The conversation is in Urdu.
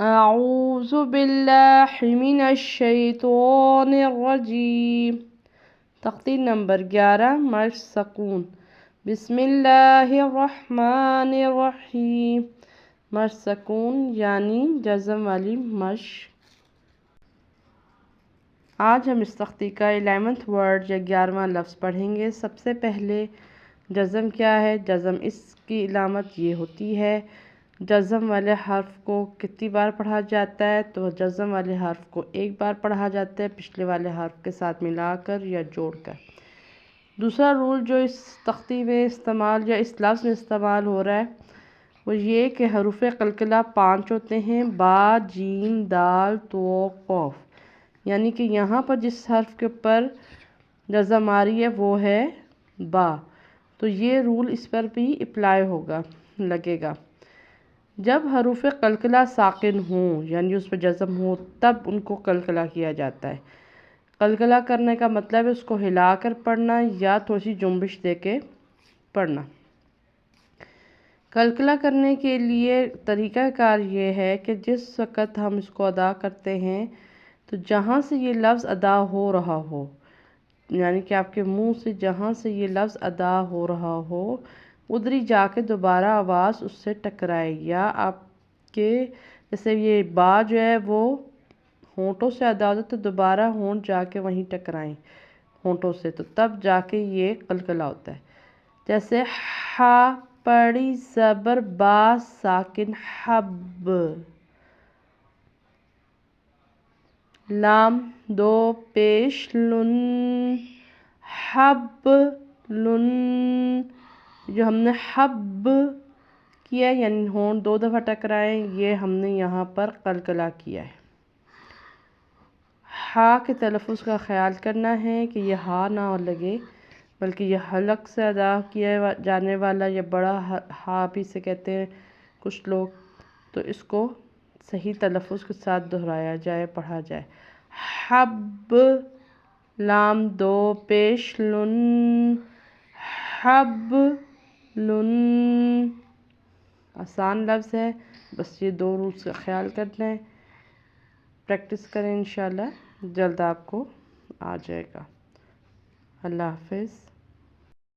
أعوذ بالله من الشیطان الرجیم۔ تختی نمبر 11 مشق سکون۔ بسم اللہ الرحمن الرحیم۔ مشق سکون یعنی جزم والی مشق۔ آج ہم اس تختی کا 11th ورڈ یا 11واں لفظ پڑھیں گے۔ سب سے پہلے جزم کیا ہے؟ جزم اس کی علامت یہ ہوتی ہے، جزم والے حرف کو کتنی بار پڑھا جاتا ہے؟ تو جزم والے حرف کو ایک بار پڑھا جاتا ہے، پچھلے والے حرف کے ساتھ ملا کر یا جوڑ کر۔ دوسرا رول جو اس تختی میں استعمال یا اس لفظ میں استعمال ہو رہا ہے وہ یہ کہ حروف قلقلہ 5 ہوتے ہیں، با، جیم، دال، تو، قاف۔ یعنی کہ یہاں پر جس حرف کے اوپر جزم آ رہی ہے وہ ہے با، تو یہ رول اس پر بھی اپلائی لگے گا۔ جب حروف قلقلہ ساکن ہوں یعنی اس پہ جزم ہو تب ان کو قلقلہ کیا جاتا ہے۔ قلقلہ کرنے کا مطلب ہے اس کو ہلا کر پڑھنا یا تھوڑی سی جنبش دے کے پڑھنا۔ قلقلہ کرنے کے لیے طریقہ کار یہ ہے کہ جس وقت ہم اس کو ادا کرتے ہیں تو جہاں سے یہ لفظ ادا ہو رہا ہو، یعنی کہ آپ کے منہ سے جہاں سے یہ لفظ ادا ہو رہا ہو ادھر ہی جا کے دوبارہ آواز اس سے ٹکرائے، یا آپ کے جیسے یہ با جو ہے وہ ہونٹوں سے ادا ہوتا ہے تو دوبارہ ہونٹ جا کے وہیں ٹکرائیں ہونٹوں سے، تو تب جا کے یہ قلقلہ ہوتا ہے۔ جیسے ہا پڑی زبر با ساکن حب، لام دو پیش لن حب لن، جو ہم نے حب کیا یعنی ہونٹ 2 دفعہ ٹکرائیں، یہ ہم نے یہاں پر قلقلہ کیا ہے۔ ہا کے تلفظ کا خیال کرنا ہے کہ یہ ہا نہ لگے بلکہ یہ حلق سے ادا کیا جانے والا یا بڑا ہا بھی سے کہتے ہیں کچھ لوگ، تو اس کو صحیح تلفظ کے ساتھ دہرایا جائے، پڑھا جائے۔ حب لام 2 پیش لن حب لن، آسان لفظ ہے، بس یہ 2 رولز کا خیال کرنا ہے۔ پریکٹس کریں، انشاءاللہ جلد آپ کو آ جائے گا۔ اللہ حافظ۔